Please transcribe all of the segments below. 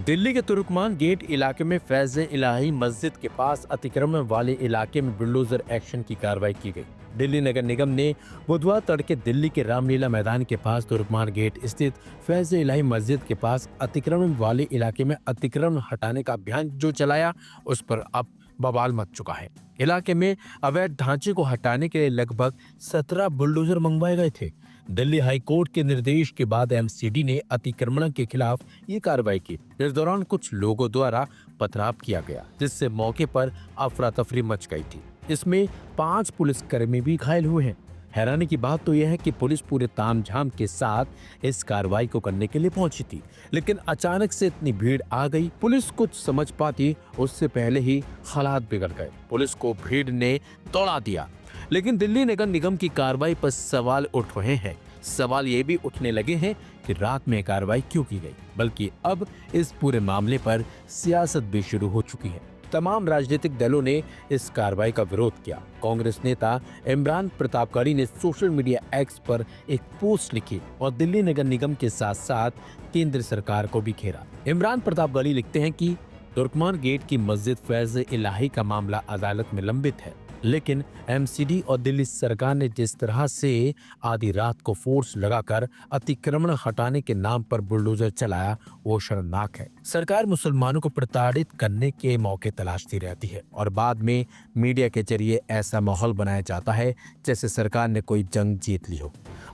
दिल्ली के तुर्कमान गेट इलाके में फैज इलाही मस्जिद के पास अतिक्रमण वाले इलाके में बुलडोजर एक्शन की कार्रवाई की गई। दिल्ली नगर निगम ने बुधवार तड़के दिल्ली के रामलीला मैदान के पास तुर्कमान गेट स्थित फैज इलाही मस्जिद के पास अतिक्रमण वाले इलाके में अतिक्रमण हटाने का अभियान जो चलाया, उस पर अब बवाल मच चुका है। इलाके में अवैध ढांचे को हटाने के लिए लगभग 17 बुलडोजर मंगवाए गए थे। दिल्ली हाई कोर्ट के निर्देश के बाद एमसीडी ने अतिक्रमण के खिलाफ ये कार्रवाई की। इस दौरान कुछ लोगों द्वारा पथराव किया गया, जिससे मौके पर अफरा तफरी मच गई थी। इसमें 5 पुलिसकर्मी भी घायल हुए हैं। हैरानी की बात तो यह है कि पुलिस पूरे तामझाम के साथ इस कार्रवाई को करने के लिए पहुंची थी, लेकिन अचानक से इतनी भीड़ आ गई, पुलिस कुछ समझ पाती उससे पहले ही हालात बिगड़ गए। पुलिस को भीड़ ने दौड़ा दिया। लेकिन दिल्ली नगर निगम की कार्रवाई पर सवाल उठ रहे हैं। सवाल ये भी उठने लगे हैं कि रात में कार्रवाई क्यों की गई, बल्कि अब इस पूरे मामले पर सियासत भी शुरू हो चुकी है। तमाम राजनीतिक दलों ने इस कार्रवाई का विरोध किया। कांग्रेस नेता इमरान प्रतापगढ़ी ने सोशल मीडिया एक्स पर एक पोस्ट लिखी और दिल्ली नगर निगम के साथ साथ केंद्र सरकार को भी घेरा। इमरान प्रतापगढ़ी लिखते हैं कि तुर्कमान गेट की मस्जिद फैज इलाही का मामला अदालत में लंबित है, लेकिन एमसीडी और दिल्ली सरकार ने जिस तरह से आधी रात को फोर्स लगाकर अतिक्रमण हटाने के नाम पर बुलडोजर चलाया, वो शर्मनाक है। सरकार मुसलमानों को प्रताड़ित करने के मौके तलाशती रहती है और बाद में मीडिया के जरिए ऐसा माहौल बनाया जाता है जैसे सरकार ने कोई जंग जीत ली हो।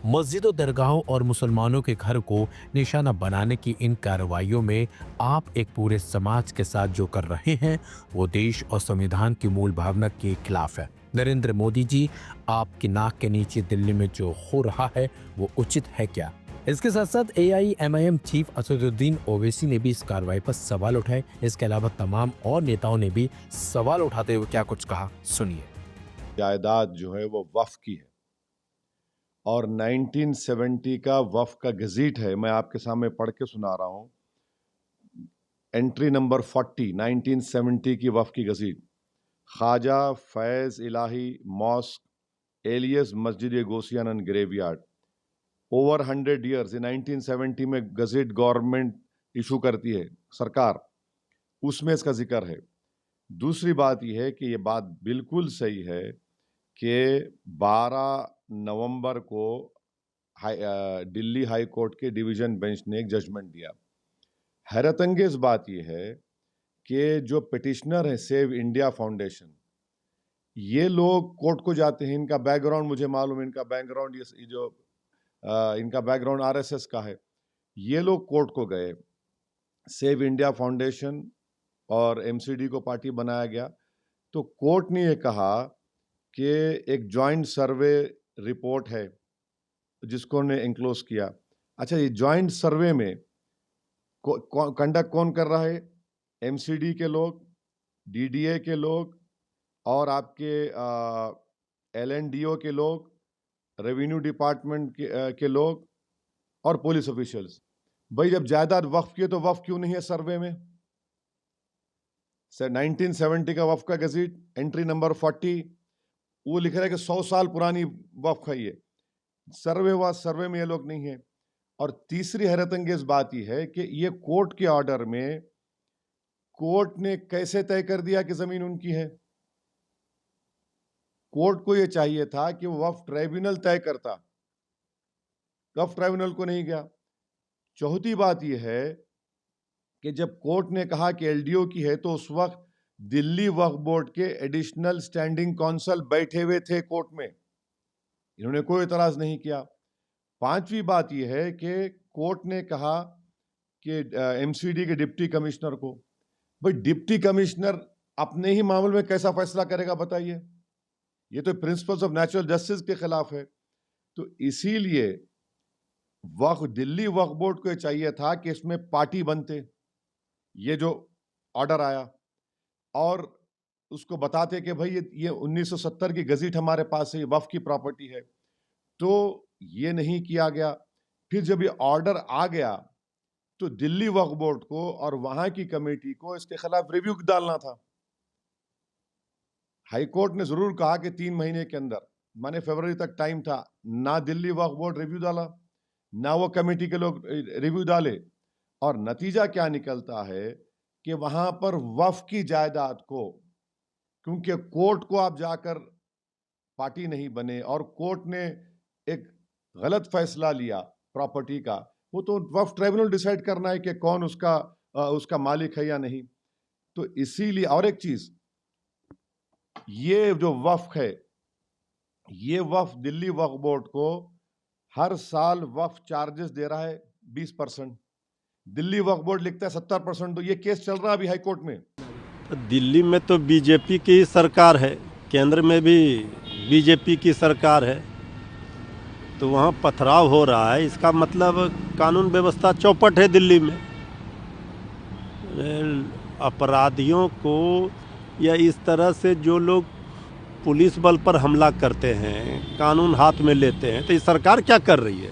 मस्जिदों, दरगाहों और मुसलमानों के घर को निशाना बनाने की इन कार्रवाइयों में आप एक पूरे समाज के साथ जो कर रहे हैं, वो देश और संविधान की मूल भावना के खिलाफ है। नरेंद्र मोदी जी, आपकी नाक के नीचे दिल्ली में जो हो रहा है वो उचित है क्या? इसके साथ साथ एआईएमआईएम चीफ असदुद्दीन ओवैसी ने भी इस कार्रवाई पर सवाल उठाए। इसके अलावा तमाम और नेताओं ने भी सवाल उठाते हुए क्या कुछ कहा, सुनिए। जायदाद जो है वो वक्फ की है और 1970 का वक्फ का गजीट है। मैं आपके सामने पढ़ के सुना रहा हूं। एंट्री नंबर 40, 1970 की वक्फ की गजीट। ख्वाजा फैज इलाही मॉस्क एलियस मस्जिद गोसियान एंड ग्रेवयार्ड। ओवर 100 ईयर्स, 1970 में गजीट गवर्नमेंट इशू करती है सरकार, उसमें इसका जिक्र है। दूसरी बात यह है कि यह बात बिल्कुल सही है कि 12 नवंबर को दिल्ली हाई कोर्ट के डिवीजन बेंच ने एक जजमेंट दिया। हैरतअंगेज बात यह है कि जो पिटिशनर है सेव इंडिया फाउंडेशन, ये लोग कोर्ट को जाते हैं। इनका बैकग्राउंड मुझे मालूम है, इनका बैकग्राउंड इनका बैकग्राउंड आरएसएस का है। ये लोग कोर्ट को गए, सेव इंडिया फाउंडेशन और एमसीडी को पार्टी बनाया गया, तो कोर्ट ने ये कहा कि एक जॉइंट सर्वे रिपोर्ट है जिसको ने एंक्लोज किया। अच्छा, ये जॉइंट सर्वे में कंडक्ट कौन कर रहा है? एमसीडी के लोग, डीडीए के लोग और आपके एलएनडीओ के लोग, रेवेन्यू डिपार्टमेंट के लोग और पुलिस ऑफिशियल्स। भाई, जब जायदाद वक्फ की है तो वक्फ क्यों नहीं है सर्वे में? सर, 1970 का वक्फ का गजीट एंट्री नंबर 40, वो लिख रहा है कि 100 साल पुरानी वक्फ है। ये सर्वे हुआ, सर्वे में ये लोग नहीं है। और तीसरी हैरतअंगेज बात यह है कि ये कोर्ट के ऑर्डर में कोर्ट ने कैसे तय कर दिया कि जमीन उनकी है? कोर्ट को यह चाहिए था कि वो वक्फ ट्राइब्यूनल तय करता, वक्फ ट्राइब्यूनल को नहीं गया। चौथी बात यह है कि जब कोर्ट ने कहा कि एलडीओ की है, तो उस वक्त दिल्ली वक्फ बोर्ड के एडिशनल स्टैंडिंग काउंसिल बैठे हुए थे कोर्ट में, इन्होंने कोई इतराज नहीं किया। पांचवी बात यह है कि कोर्ट ने कहा कि एमसीडी के डिप्टी कमिश्नर को, भाई डिप्टी कमिश्नर अपने ही मामले में कैसा फैसला करेगा बताइए? ये तो प्रिंसिपल्स ऑफ नेचुरल जस्टिस के खिलाफ है। तो इसीलिए दिल्ली वक्फ बोर्ड को चाहिए था कि इसमें पार्टी बनते, ये जो ऑर्डर आया, और उसको बताते कि भाई ये 1970 की गजीट हमारे पास है, ये वक्फ की प्रॉपर्टी है। तो ये नहीं किया गया। फिर जब ये ऑर्डर आ गया तो दिल्ली वक्फ बोर्ड को और वहां की कमेटी को इसके खिलाफ रिव्यू डालना था। हाई कोर्ट ने जरूर कहा कि 3 महीने के अंदर, माने फरवरी तक टाइम था। ना दिल्ली वक्फ बोर्ड रिव्यू डाला, ना वो कमेटी के लोग रिव्यू डाले, और नतीजा क्या निकलता है कि वहां पर वक्फ की जायदाद को, क्योंकि कोर्ट को आप जाकर पार्टी नहीं बने और कोर्ट ने एक गलत फैसला लिया प्रॉपर्टी का, वो तो वक्फ ट्राइब्यूनल डिसाइड करना है कि कौन उसका मालिक है या नहीं। तो इसीलिए, और एक चीज, ये जो वक्फ है, ये वक्फ दिल्ली वक्फ बोर्ड को हर साल वक्फ चार्जेस दे रहा है 20%। दिल्ली वक्फ बोर्ड लिखता है 70%। तो ये केस चल रहा है अभी हाई कोर्ट में। दिल्ली में तो बीजेपी की सरकार है, केंद्र में भी बीजेपी की सरकार है, तो वहाँ पथराव हो रहा है। इसका मतलब कानून व्यवस्था चौपट है दिल्ली में। अपराधियों को या इस तरह से जो लोग पुलिस बल पर हमला करते हैं, कानून हाथ में लेते हैं, तो ये सरकार क्या कर रही है?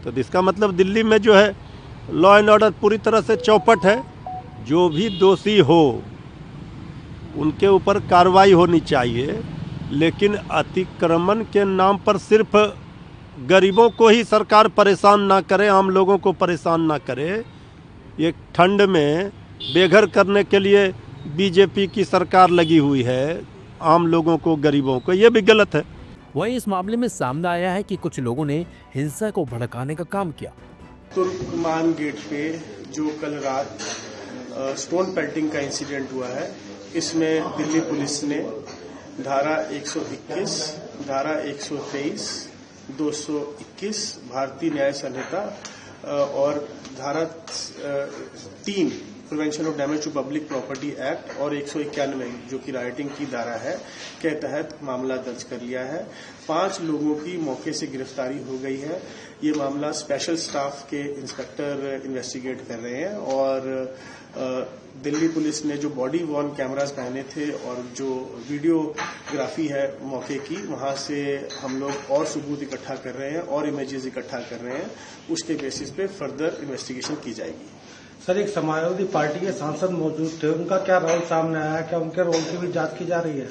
तो इसका मतलब दिल्ली में जो है लॉ एंड ऑर्डर पूरी तरह से चौपट है। जो भी दोषी हो उनके ऊपर कार्रवाई होनी चाहिए, लेकिन अतिक्रमण के नाम पर सिर्फ गरीबों को ही सरकार परेशान ना करे, आम लोगों को परेशान ना करे। ये ठंड में बेघर करने के लिए बीजेपी की सरकार लगी हुई है, आम लोगों को, गरीबों को, ये भी गलत है। वहीं इस मामले में सामने आया है कि कुछ लोगों ने हिंसा को भड़काने का काम किया। तुर्कमान गेट पे जो कल रात स्टोन पेल्टिंग का इंसिडेंट हुआ है, इसमें दिल्ली पुलिस ने धारा 121, धारा 123, 221 भारतीय न्याय संहिता और धारा 3 prevention of damage to public property act और 191 जो कि राइटिंग की धारा है के तहत मामला दर्ज कर लिया है। 5 लोगों की मौके से गिरफ्तारी हो गई है। ये मामला स्पेशल स्टाफ के इंस्पेक्टर इन्वेस्टिगेट कर रहे हैं और दिल्ली पुलिस ने जो बॉडी वॉर्न कैमरास पहने थे और जो वीडियोग्राफी है मौके की, वहां से हम लोग और सबूत इकट्ठा कर रहे हैं और इमेजेस इकट्ठा कर रहे हैं। उसके बेसिस पे फर्दर इन्वेस्टिगेशन की जाएगी। सर, एक समाजवादी पार्टी के सांसद मौजूद थे, उनका क्या रोल सामने आया? क्या उनके रोल की भी जांच की जा रही है?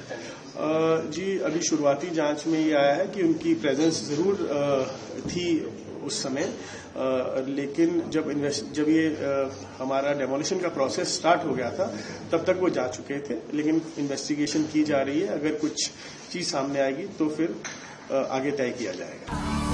जी, अभी शुरुआती जांच में ये आया है कि उनकी प्रेजेंस जरूर थी उस समय, लेकिन जब ये हमारा डेमोलिशन का प्रोसेस स्टार्ट हो गया था तब तक वो जा चुके थे, लेकिन इन्वेस्टिगेशन की जा रही है। अगर कुछ चीज सामने आएगी तो फिर आगे तय किया जाएगा।